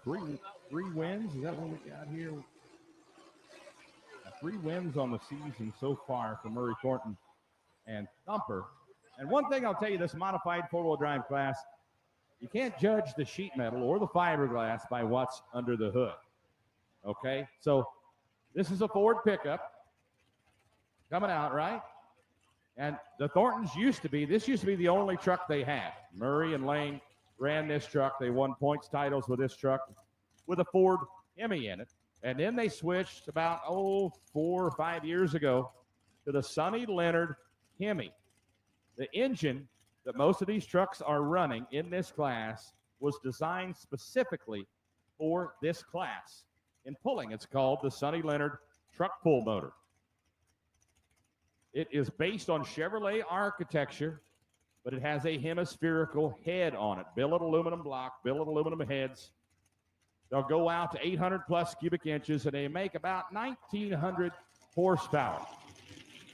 three wins. Is that what we got here? 3 wins on the season so far for Murray Thornton and Thumper. And one thing I'll tell you, this modified four-wheel drive class, you can't judge the sheet metal or the fiberglass by what's under the hood. Okay? So this is a Ford pickup coming out, right? And the Thorntons used to be the only truck they had. Murray and Lane ran this truck. They won points titles with this truck with a Ford Hemi in it. And then they switched about, 4 or 5 years ago to the Sonny Leonard Hemi. The engine that most of these trucks are running in this class was designed specifically for this class. In pulling, it's called the Sonny Leonard truck pull motor. It is based on Chevrolet architecture, but it has a hemispherical head on it. Billet aluminum block, billet aluminum heads. They'll go out to 800 plus cubic inches, and they make about 1,900 horsepower.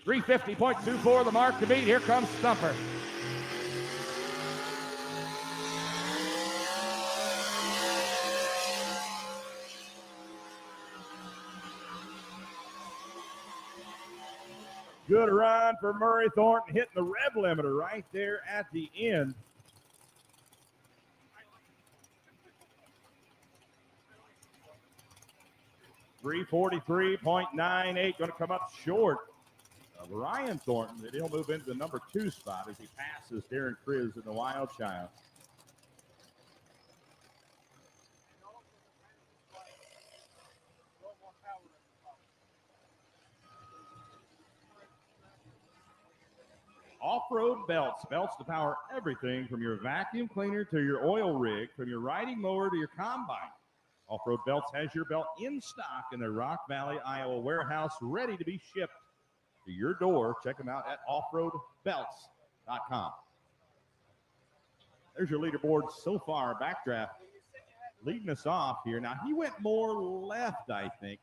350.24 the mark to beat. Here comes Thumper. Good run for Murray Thornton, hitting the rev limiter right there at the end. .343.98, going to come up short of Ryan Thornton. He'll move into the number 2 spot as he passes Darren Kriz in the Wild Child. Off-road belts. Belts to power everything from your vacuum cleaner to your oil rig, from your riding mower to your combine. Off-Road Belts has your belt in stock in their Rock Valley, Iowa warehouse, ready to be shipped to your door. Check them out at offroadbelts.com. There's your leaderboard so far. Backdraft leading us off here. Now, he went more left, I think,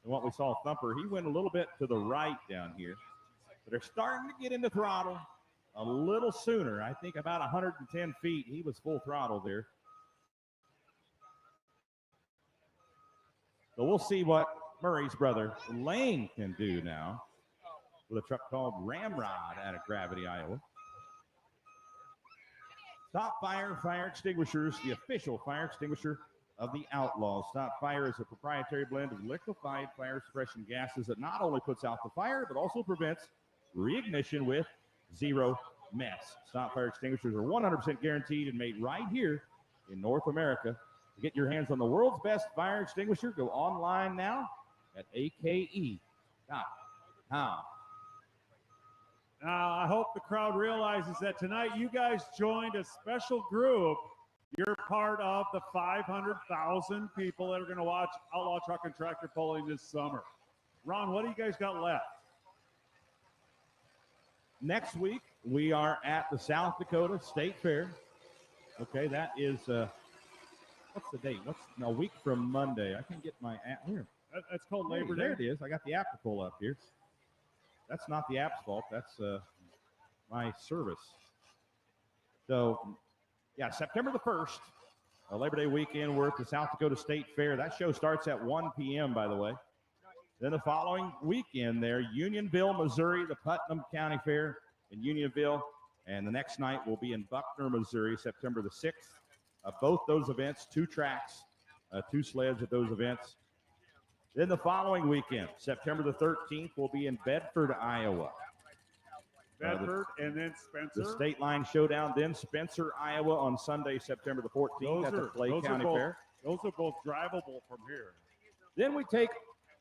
than what we saw Thumper. He went a little bit to the right down here. But they're starting to get into throttle a little sooner. I think about 110 feet. He was full throttle there. So we'll see what Murray's brother Lane can do now with a truck called Ramrod out of Gravity, Iowa. Stop Fire Fire Extinguishers, the official fire extinguisher of the Outlaws. Stop Fire is a proprietary blend of liquefied fire suppression gases that not only puts out the fire, but also prevents reignition with zero mess. Stop Fire Extinguishers are 100% guaranteed and made right here in North America. To get your hands on the world's best fire extinguisher, go online now at ake.com. Now, I hope the crowd realizes that tonight you guys joined a special group. You're part of the 500,000 people that are going to watch Outlaw Truck and Tractor Pulling this summer. Ron, what do you guys got left? Next week, we are at the South Dakota State Fair. Okay, that is... what's the date? What's a week from Monday? I can get my app here. That's called Labor Day. There it is. I got the app to pull up here. That's not the app's fault. That's my service. So, yeah, September the 1st, Labor Day weekend, we're at the South Dakota State Fair. That show starts at 1 p.m., by the way. Then the following weekend there, Unionville, Missouri, the Putnam County Fair in Unionville. And the next night will be in Buckner, Missouri, September the 6th. Both those events, 2 tracks, 2 sleds at those events. Then the following weekend, September the 13th, will be in Bedford, Iowa. Bedford and then Spencer. The State Line Showdown, then Spencer, Iowa on Sunday, September the 14th at the Clay County Fair. Those are both drivable from here. Then we take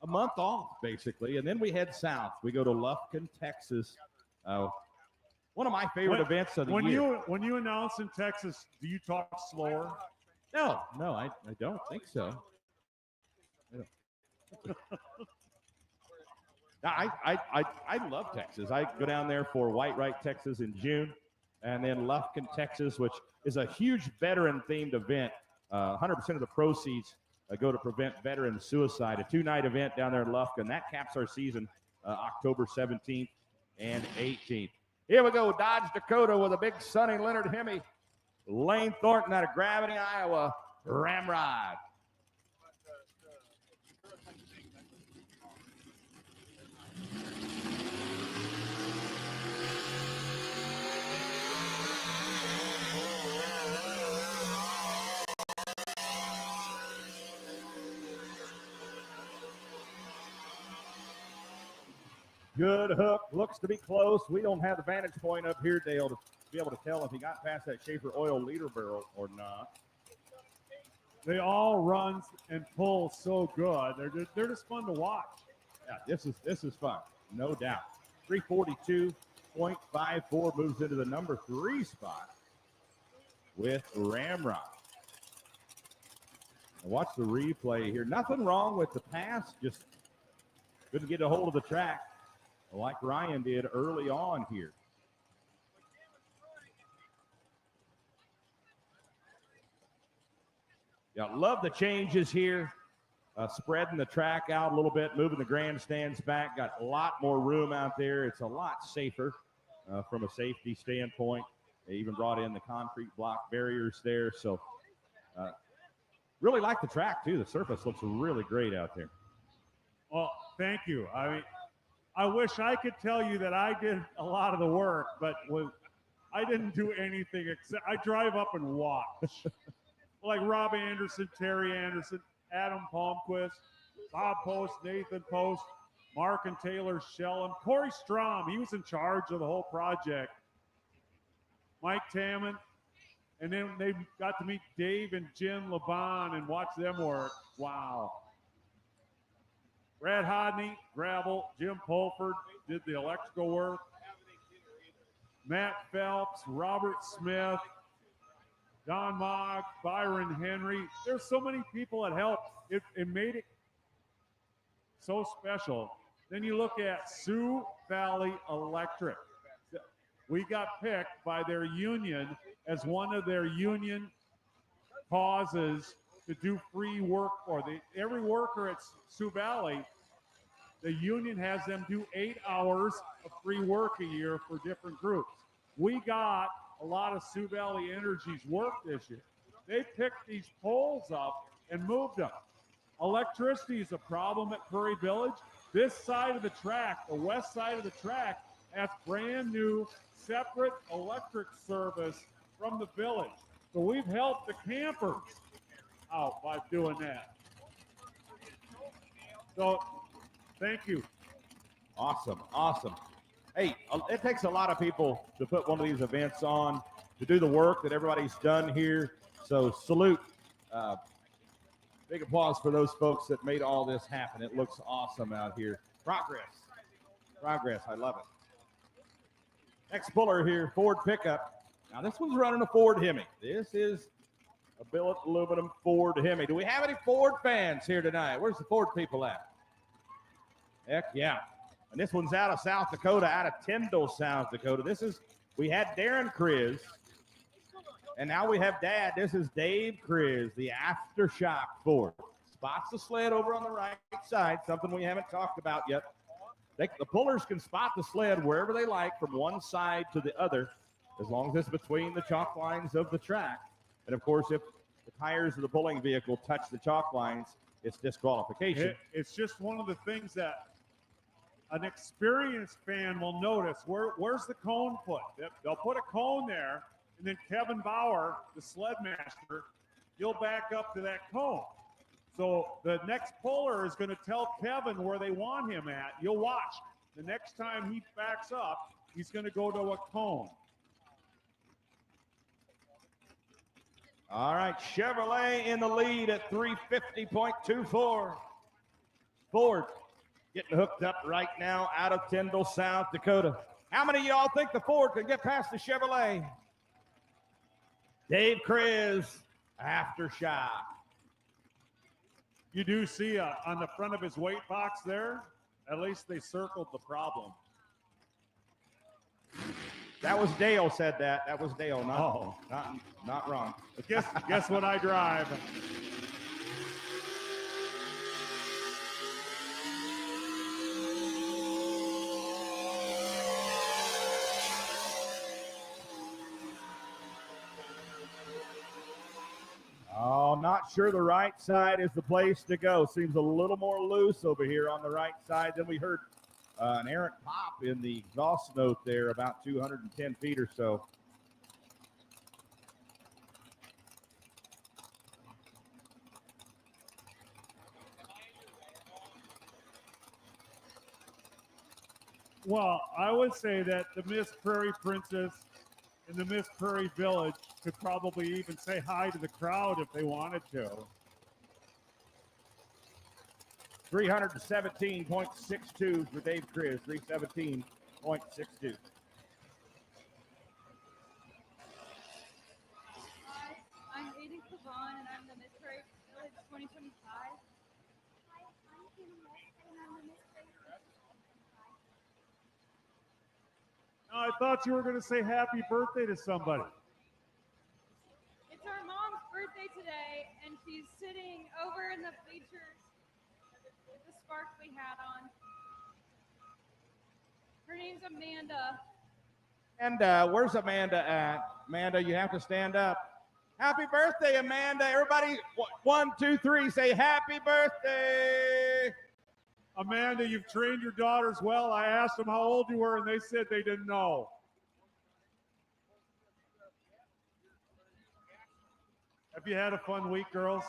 a month off, basically, and then we head south. We go to Lufkin, Texas. One of my favorite events of the year. When you announce in Texas, do you talk slower? No, I don't think so. I love Texas. I go down there for White Right, Texas in June, and then Lufkin, Texas, which is a huge veteran-themed event. 100% of the proceeds go to prevent veteran suicide. A 2-night event down there in Lufkin. That caps our season October 17th and 18th. Here we go, Dodge Dakota with a big Sonny Leonard Hemi. Lane Thornton out of Gravity, Iowa. Ramrod. Good hook. Looks to be close. We don't have the vantage point up here, Dale, to be able to tell if he got past that Schaefer oil leader barrel or not. They all run and pull so good. They're just fun to watch. Yeah, this is fun, no doubt. 342.54 moves into the number 3 spot with Ramrock. Now watch the replay here. Nothing wrong with the pass, just couldn't get a hold of the track like Ryan did early on here. Yeah, love the changes here. Spreading the track out a little bit, moving the grandstands back. Got a lot more room out there. It's a lot safer from a safety standpoint. They even brought in the concrete block barriers there. So really like the track, too. The surface looks really great out there. Well, thank you. I mean, I wish I could tell you that I did a lot of the work, but I didn't do anything except I drive up and watch. Like Rob Anderson, Terry Anderson, Adam Palmquist, Bob Post, Nathan Post, Mark and Taylor Shellham, Corey Strom, he was in charge of the whole project. Mike Tammon, and then they got to meet Dave and Jim Laban and watch them work. Wow. Brad Hodney, gravel. Jim Pulford did the electrical work. Matt Phelps, Robert Smith, Don Mogg, Byron Henry. There's so many people that helped. It made it so special. Then you look at Sioux Valley Electric. We got picked by their union as one of their union causes to do free work for. Every worker at Sioux Valley, the union has them do 8 hours of free work a year for different groups. We got a lot of Sioux Valley Energy's work this year. They picked these poles up and moved them. Electricity is a problem at Prairie Village. This side of the track, the west side of the track, has brand new separate electric service from the village. So we've helped the campers out by doing that. So thank you. Awesome. Hey, it takes a lot of people to put one of these events on, to do the work that everybody's done here. So salute. Big applause for those folks that made all this happen. It looks awesome out here. Progress. I love it. Next puller here, Ford pickup. Now this one's running a Ford Hemi. This is a billet aluminum Ford Hemi. Do we have any Ford fans here tonight? Where's the Ford people at? Heck yeah. And this one's out of South Dakota, out of Tyndall, South Dakota. We had Darren Kriz, and now we have Dad. This is Dave Kriz, the Aftershock Ford. Spots the sled over on the right side, something we haven't talked about yet. The pullers can spot the sled wherever they like from one side to the other, as long as it's between the chalk lines of the track. And, of course, if the tires of the pulling vehicle touch the chalk lines, it's disqualification. It's just one of the things that an experienced fan will notice. Where's the cone put? They'll put a cone there, and then Kevin Bauer, the sled master, he'll back up to that cone. So the next puller is going to tell Kevin where they want him at. You'll watch. The next time he backs up, he's going to go to a cone. All right, Chevrolet in the lead at 350.24. Ford getting hooked up right now out of Tyndall, South Dakota. How many of y'all think the Ford can get past the Chevrolet? Dave Kriz, Aftershock. You do see on the front of his weight box there, at least they circled the problem. That was Dale said that. That was Dale, not wrong. Guess what I drive? Oh, not sure the right side is the place to go. Seems a little more loose over here on the right side than we heard an errant pop in the exhaust note there, about 210 feet or so. Well, I would say that the Miss Prairie Princess and the Miss Prairie Village could probably even say hi to the crowd if they wanted to. 317.62 for Dave Kriz, 317.62. Hi, I'm Aiden Kavan, and I'm the Miss Prairie Village 2025. Hi, I'm Kim West, and I'm the Miss Prairie Village 2025. I thought you were going to say happy birthday to somebody. It's our mom's birthday today, and she's sitting over in the bleachers with the sparkly hat on. Her name's Amanda. And where's Amanda at? Amanda, you have to stand up. Happy birthday, Amanda. Everybody, 1, 2, 3, say happy birthday. Amanda, you've trained your daughters well. I asked them how old you were, and they said they didn't know. Have you had a fun week, girls?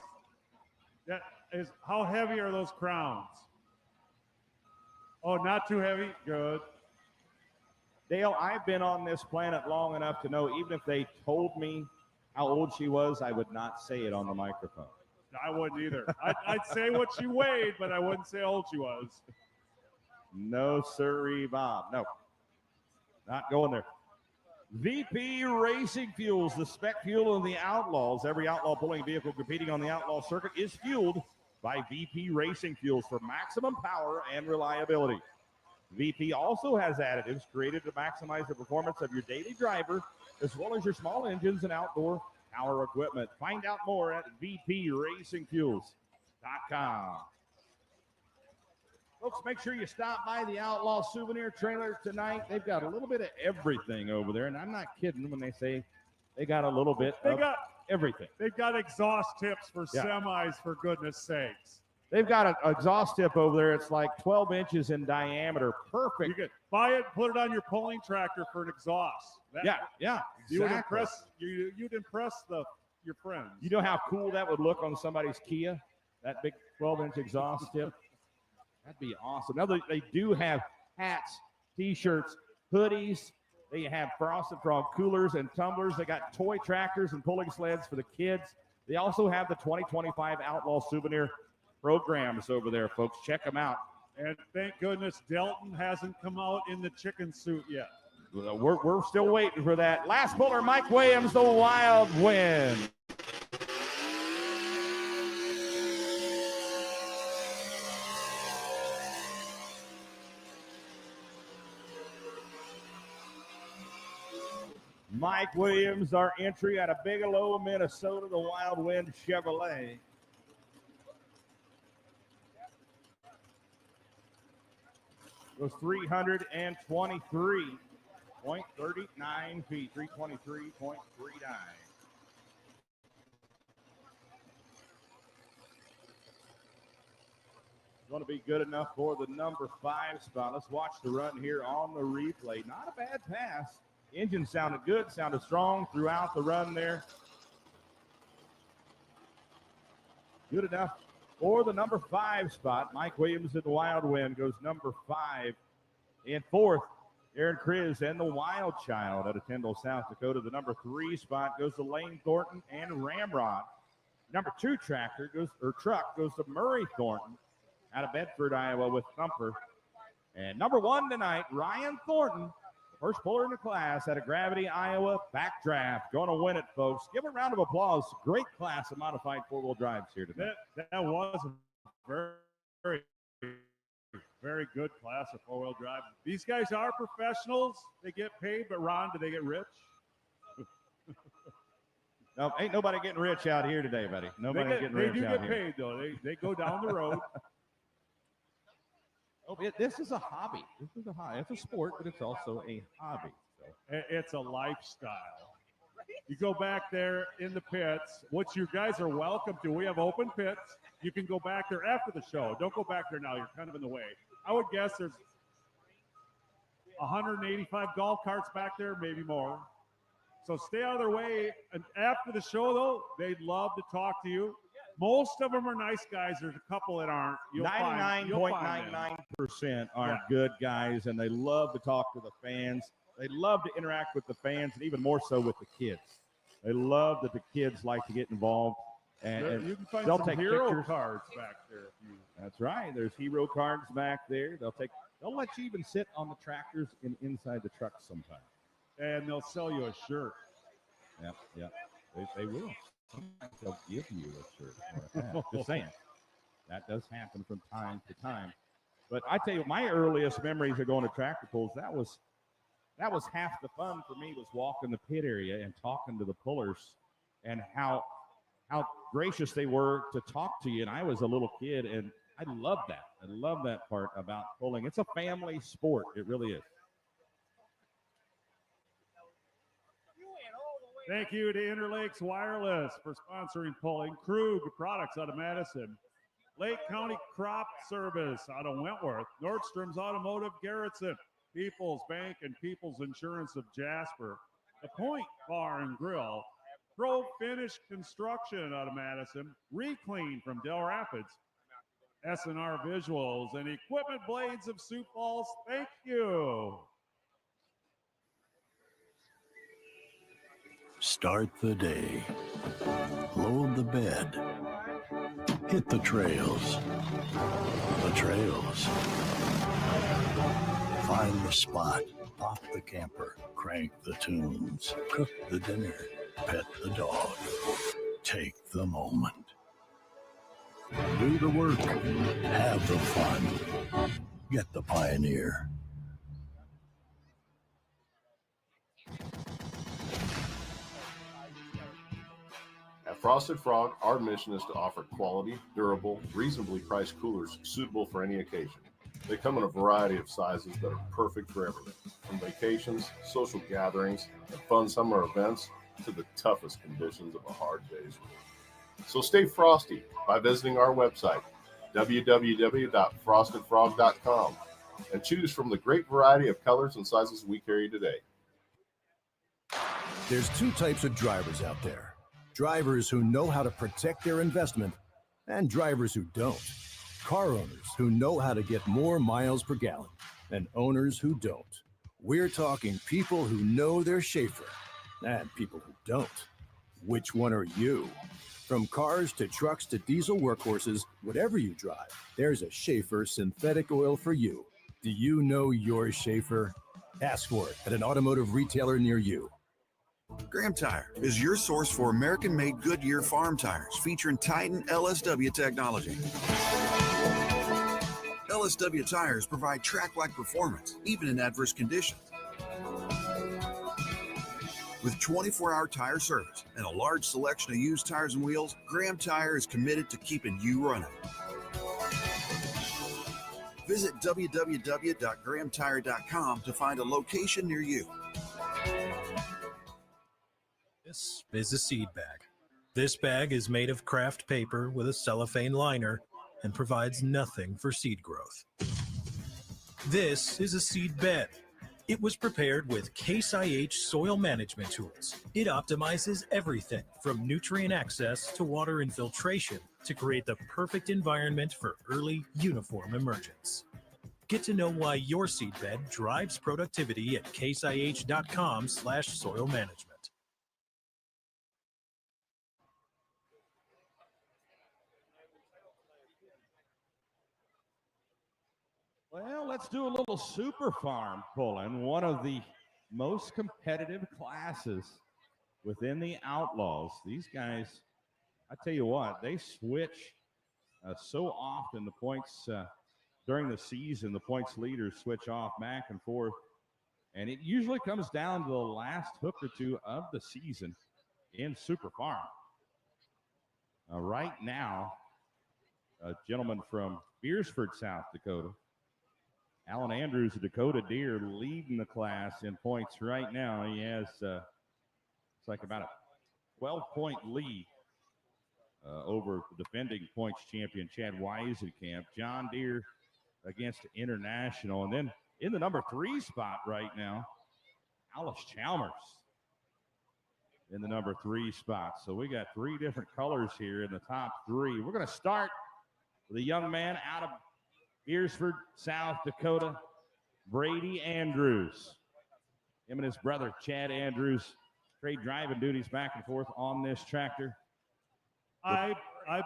How heavy are those crowns? Oh, not too heavy? Good. Dale, I've been on this planet long enough to know even if they told me how old she was, I would not say it on the microphone. I wouldn't either. I'd say what she weighed, but I wouldn't say how old she was. No, sirree, Bob. No, not going there. VP Racing Fuels, the spec fuel of the Outlaws. Every Outlaw pulling vehicle competing on the Outlaw circuit is fueled by VP Racing Fuels for maximum power and reliability. VP also has additives created to maximize the performance of your daily driver, as well as your small engines and outdoor power equipment. Find out more at vpracingfuels.com. Folks, make sure you stop by the Outlaw Souvenir Trailer tonight. They've got a little bit of everything over there, and I'm not kidding when they say they got a little bit of everything. They've got exhaust tips for semis, for goodness sakes. They've got an exhaust tip over there. It's like 12 inches in diameter. Perfect. You could buy it and put it on your pulling tractor for an exhaust. Yeah, You would exactly. you'd impress your friends. You know how cool that would look on somebody's Kia? That big 12-inch exhaust tip? That'd be awesome. Now, they do have hats, T-shirts, hoodies. They have Frosted Frog coolers and tumblers. They got toy tractors and pulling sleds for the kids. They also have the 2025 Outlaw Souvenir programs over there, folks. Check them out. And thank goodness Delton hasn't come out in the chicken suit yet. We're still waiting for that. Last puller, Mike Williams, the Wild win. Mike Williams, our entry out of Bigelow, Minnesota, the Wild Wind Chevrolet. Was 323.39 feet, 323.39. Going to be good enough for the number 5 spot. Let's watch the run here on the replay. Not a bad pass. Engine sounded good, sounded strong throughout the run there. Good enough for the number 5 spot. Mike Williams in the Wild Wind goes number 5. In 4th, Aaron Kriz and the Wild Child out of Tyndall, South Dakota. The number 3 spot goes to Lane Thornton and Ramrod. Number 2 truck goes to Murray Thornton out of Bedford, Iowa with Thumper. And number 1 tonight, Ryan Thornton, first puller in the class out of Gravity, Iowa, backdraft. Going to win it, folks. Give a round of applause. Great class of modified four-wheel drives here today. That was a very, very good class of four-wheel drive. These guys are professionals. They get paid, but Ron, do they get rich? No, ain't nobody getting rich out here today, buddy. Nobody getting rich out here. They do get paid, though. They go down the road. This is a hobby. It's a sport, but it's also a hobby. So. It's a lifestyle. You go back there in the pits, which you guys are welcome to. We have open pits. You can go back there after the show. Don't go back there now. You're kind of in the way. I would guess there's 185 golf carts back there, maybe more. So stay out of their way. And after the show, though, they'd love to talk to you. Most of them are nice guys. There's a couple that aren't. 99.99% are good guys, and they love to talk to the fans. They love to interact with the fans, and even more so with the kids. They love that the kids like to get involved. And you can find they'll some take hero pictures. cards back there. That's right. There's hero cards back there. They'll let you even sit on the tractors and inside the trucks sometimes. And they'll sell you a shirt. Yep. They will. Sometimes they'll give you a shirt. Just saying. That does happen from time to time. But I tell you, my earliest memories of going to tractor pulls, that was half the fun for me, was walking the pit area and talking to the pullers and how gracious they were to talk to you. And I was a little kid, and I love that. I love that part about pulling. It's a family sport. It really is. Thank you to Interlakes Wireless for sponsoring pulling. Krug Products out of Madison. Lake County Crop Service out of Wentworth. Nordstrom's Automotive Garrettson. People's Bank and People's Insurance of Jasper. The Point Bar and Grill. Pro Finish Construction out of Madison. Reclean from Del Rapids. S&R Visuals and Equipment Blades of Sioux Falls. Thank you. Start the day. Load the bed. Hit the trails. The trails. Find the spot. Pop the camper. Crank the tunes. Cook the dinner. Pet the dog. Take the moment. Do the work. Have the fun. Get the Pioneer. At Frosted Frog, our mission is to offer quality, durable, reasonably priced coolers suitable for any occasion. They come in a variety of sizes that are perfect for everything, from vacations, social gatherings, and fun summer events to the toughest conditions of a hard day's work. So stay frosty by visiting our website, www.frostedfrog.com, and choose from the great variety of colors and sizes we carry today. There's two types of drivers out there. Drivers who know how to protect their investment and drivers who don't. Car owners who know how to get more miles per gallon and owners who don't. We're talking people who know their Schaefer and people who don't. Which one are you? From cars to trucks to diesel workhorses, whatever you drive, there's a Schaefer synthetic oil for you. Do you know your Schaefer? Ask for it at an automotive retailer near you. Graham Tire is your source for American-made Goodyear farm tires featuring Titan LSW technology. LSW tires provide track-like performance, even in adverse conditions. With 24-hour tire service and a large selection of used tires and wheels, Graham Tire is committed to keeping you running. Visit www.grahamtire.com to find a location near you. This is a seed bag. This bag is made of craft paper with a cellophane liner and provides nothing for seed growth. This is a seed bed. It was prepared with Case IH soil management tools. It optimizes everything from nutrient access to water infiltration to create the perfect environment for early uniform emergence. Get to know why your seed bed drives productivity at caseih.com/soil management. Well, let's do a little super farm pulling, one of the most competitive classes within the Outlaws. These guys, I tell you what, they switch so often. The points during the season, the points leaders switch off back and forth, and it usually comes down to the last hook or two of the season in super farm. Right now, a gentleman from Beersford, South Dakota, Alan Andrews, a Dakota Deer, leading the class in points right now. He has, it's like about a 12-point lead over the defending points champion, Chad Weisenkamp. John Deere against International. And then in the number 3 spot right now, Alice Chalmers. in the number 3 spot. So we got 3 different colors here in the top 3. We're going to start with a young man out of Earsford, South Dakota, Brady Andrews. Him and his brother, Chad Andrews, trade driving duties back and forth on this tractor. I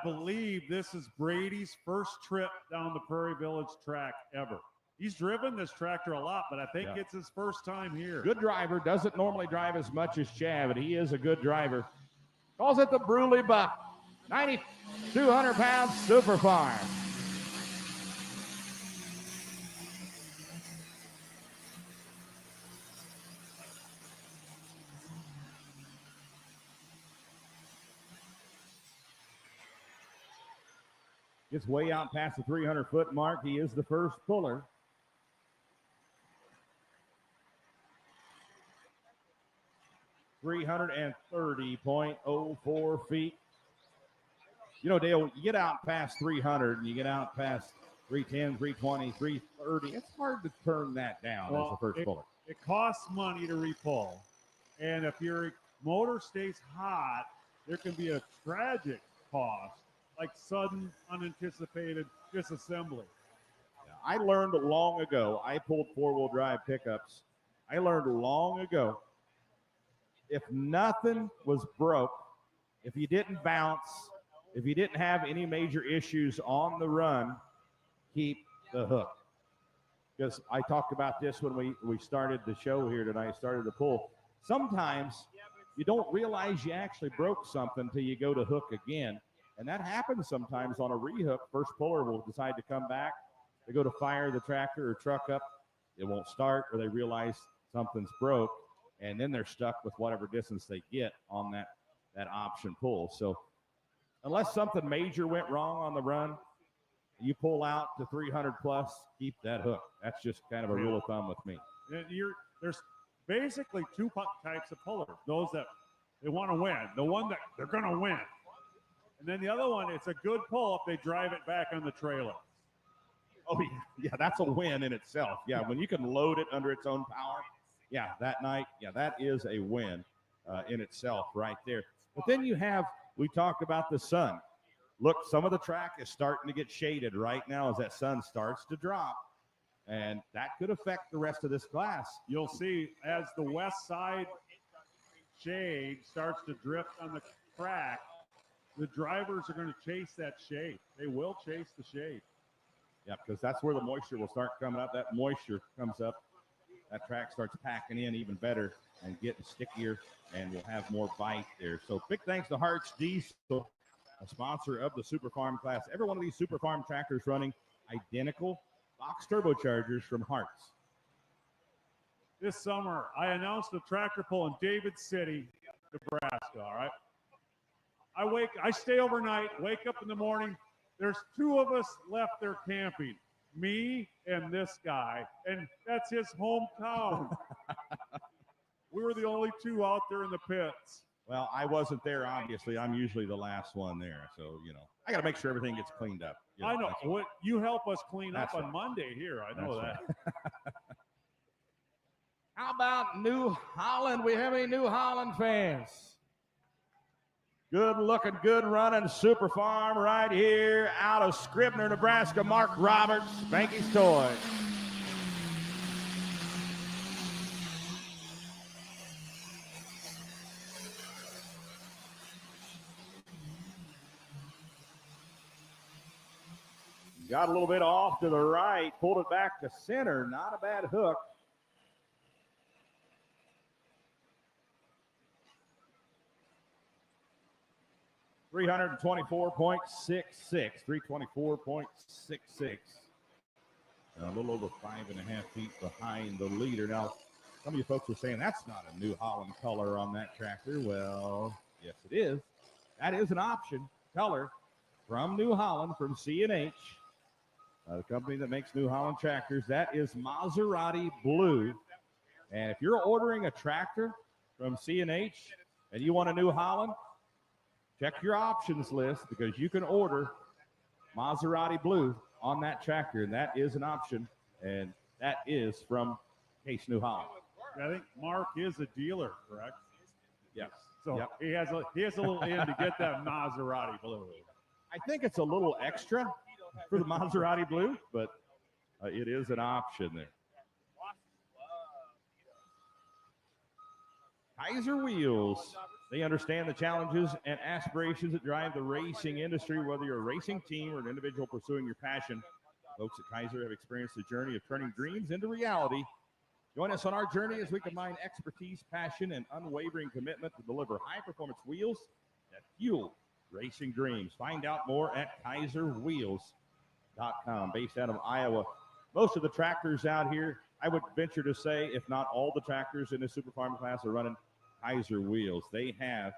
believe this is Brady's first trip down the Prairie Village track ever. He's driven this tractor a lot, but I think it's his first time here. Good driver. Doesn't normally drive as much as Chad, but he is a good driver. Calls it the Bruley Buck. 9,200 pounds Super Farm. Gets way out past the 300-foot mark. He is the first puller. .030.04 feet. You know, Dale, you get out past 300 and you get out past 310, 320, 330. It's hard to turn that down as a first puller. It costs money to repull. And if your motor stays hot, there can be a tragic cost, like sudden, unanticipated disassembly. I learned long ago, I pulled four-wheel drive pickups. I learned long ago, if nothing was broke, if you didn't bounce, if you didn't have any major issues on the run, keep the hook. Because I talked about this when we started the show here tonight, started the pull. Sometimes you don't realize you actually broke something till you go to hook again. And that happens sometimes on a rehook. First puller will decide to come back. They go to fire the tractor or truck up. It won't start, or they realize something's broke. And then they're stuck with whatever distance they get on that option pull. So unless something major went wrong on the run, you pull out to 300 plus, keep that hook. That's just kind of a rule of thumb with me. There's basically two types of pullers. Those that they want to win, the one that they're going to win. And then the other one, it's a good pull if they drive it back on the trailer. Oh, yeah, that's a win in itself. Yeah, when you can load it under its own power, yeah, that night, yeah, that is a win in itself right there. But then you have, we talked about the sun. Look, some of the track is starting to get shaded right now as that sun starts to drop, and that could affect the rest of this class. You'll see as the west side shade starts to drift on the track, the drivers are going to chase that shade. They will chase the shade. Yeah, because that's where the moisture will start coming up. That moisture comes up. That track starts packing in even better and getting stickier, and we'll have more bite there. So big thanks to Hart's Diesel, a sponsor of the Super Farm class. Every one of these Super Farm tractors running identical box turbochargers from Hart's. This summer, I announced a tractor pull in David City, Nebraska, all right? I stay overnight, wake up in the morning. There's two of us left there camping, me and this guy, and that's his hometown. We were the only two out there in the pits. Well, I wasn't there, obviously. I'm usually the last one there. So, you know, I got to make sure everything gets cleaned up. You know, I know. What you help us clean up right. on Monday here. I know That's that. Right. How about New Holland? We have any New Holland fans? Good looking, good running Super Farm right here out of Scribner, Nebraska. Mark Roberts, Spanky's Toy. Got a little bit off to the right, pulled it back to center. Not a bad hook. .324.66. 324.66. A little over 5.5 feet behind the leader. Now, some of you folks are saying that's not a New Holland color on that tractor. Well, yes, it is. That is an option color from New Holland, from C&H. The company that makes New Holland tractors. That is Maserati Blue. And if you're ordering a tractor from C&H and you want a New Holland, check your options list because you can order Maserati Blue on that tractor, and that is an option, and that is from Case New Holland. I think Mark is a dealer, correct? Yes. So Yep. he has a little in to get that Maserati blue. I think it's a little extra for the Maserati blue, but it is an option there. Kaiser Wheels. They understand the challenges and aspirations that drive the racing industry, whether you're a racing team or an individual pursuing your passion. Folks at Kaiser have experienced the journey of turning dreams into reality. Join us on our journey as we combine expertise, passion, and unwavering commitment to deliver high-performance wheels that fuel racing dreams. Find out more at KaiserWheels.com, based out of Iowa. Most of the tractors out here, I would venture to say, if not all the tractors in the Super Farm class are running Kaiser wheels. They have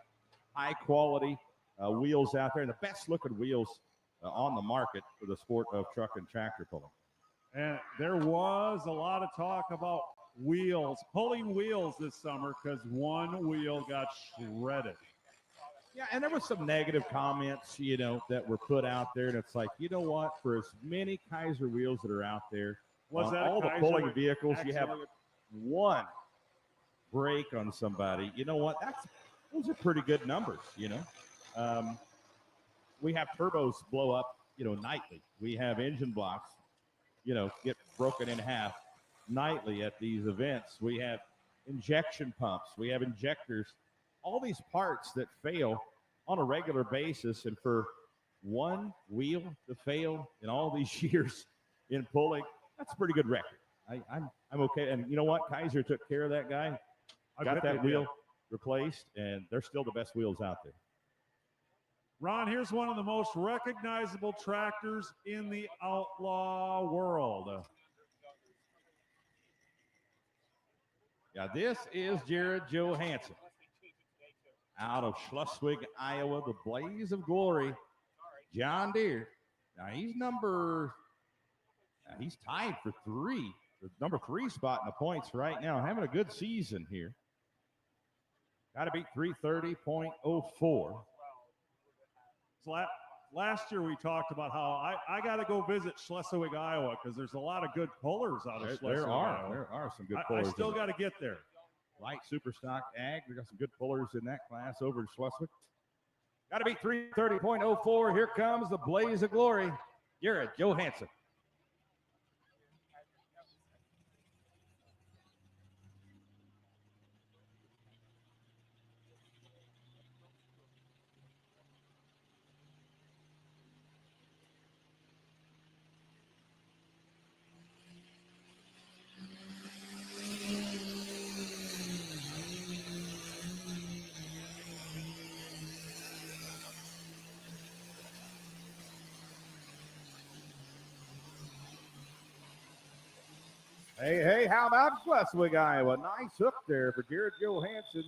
high-quality wheels out there, and the best-looking wheels on the market for the sport of truck and tractor pulling. And there was a lot of talk about pulling wheels this summer because one wheel got shredded. Yeah, and there was some negative comments, that were put out there, and it's like, you know what? For as many Kaiser wheels that are out there, Was on that all the Kaiser? pulling vehicles, you have Actually, one break on somebody. You know what? Those are pretty good numbers. We have turbos blow up, nightly. We have engine blocks, get broken in half nightly at these events. We have injection pumps. We have injectors. All these parts that fail on a regular basis, and for one wheel to fail in all these years in pulling, that's a pretty good record. I'm okay. And you know what? Kaiser took care of that guy, got that wheel replaced, and they're still the best wheels out there. Ron, here's one of the most recognizable tractors in the outlaw world. Yeah, this is Jared Johansson out of Schleswig, Iowa, the Blaze of Glory, John Deere. Now he's tied for the number 3 spot in the points right now, having a good season here. Got to beat 330.04. So last year we talked about how I got to go visit Schleswig, Iowa, because there's a lot of good pullers out of Schleswig, Iowa. There are some good pullers. I still got to get there. Light Superstock Ag. We got some good pullers in that class over in Schleswig. Got to beat 330.04. Here comes the Blaze of Glory, Jared Johansson. Hey, how about Schleswig, Iowa? Nice hook there for Jared Johansson.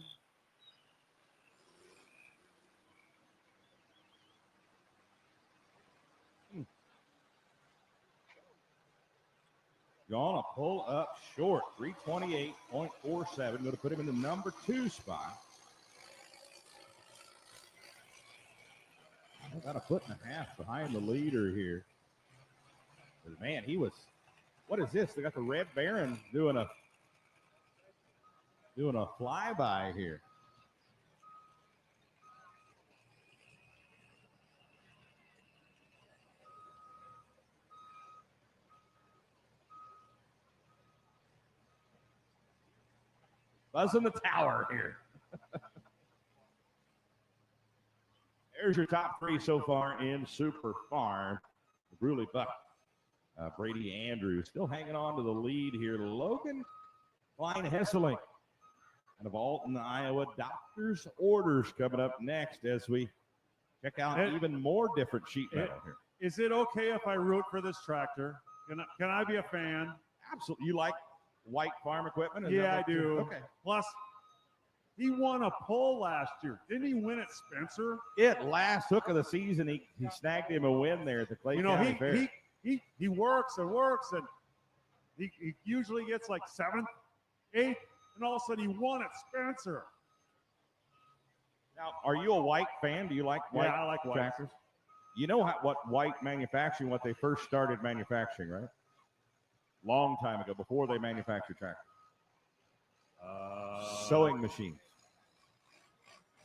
Gonna pull up short, 328.47. Going to put him in the number 2 spot. About a foot and a half behind the leader here. But man, what is this? They got the Red Baron doing a flyby here. Buzzing the tower here. There's your top 3 so far in Super Farm. Bruley Buck, Brady Andrews still hanging on to the lead here. Logan Klein Hesseling out of Alton, Iowa. Doctor's Orders coming up next as we check out even more different sheet metal here. Is it okay if I root for this tractor? Can I be a fan? Absolutely. You like White Farm Equipment? Yeah, I do. Okay. Plus, he won a pole last year. Didn't he win at Spencer? Last hook of the season, he snagged him a win there at the Clay County Fair. He works and works, and he usually gets like 7th, 8th, and all of a sudden he won at Spencer. Now, are you a White fan? Do you like White I like White tractors? You know what White manufacturing, what they first started manufacturing, right? Long time ago, before they manufactured tractors. Sewing machines.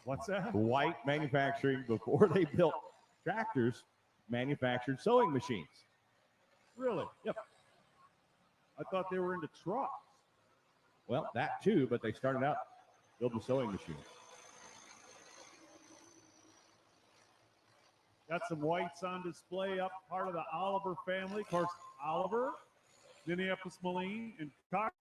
What's that? White Manufacturing, before they built tractors, manufactured sewing machines. Really? Yep. I thought they were into trucks. Well, that too, but they started out building sewing machines. Got some whites on display up, part of the Oliver family. Of course, Oliver, Minneapolis Moline, and Cockshot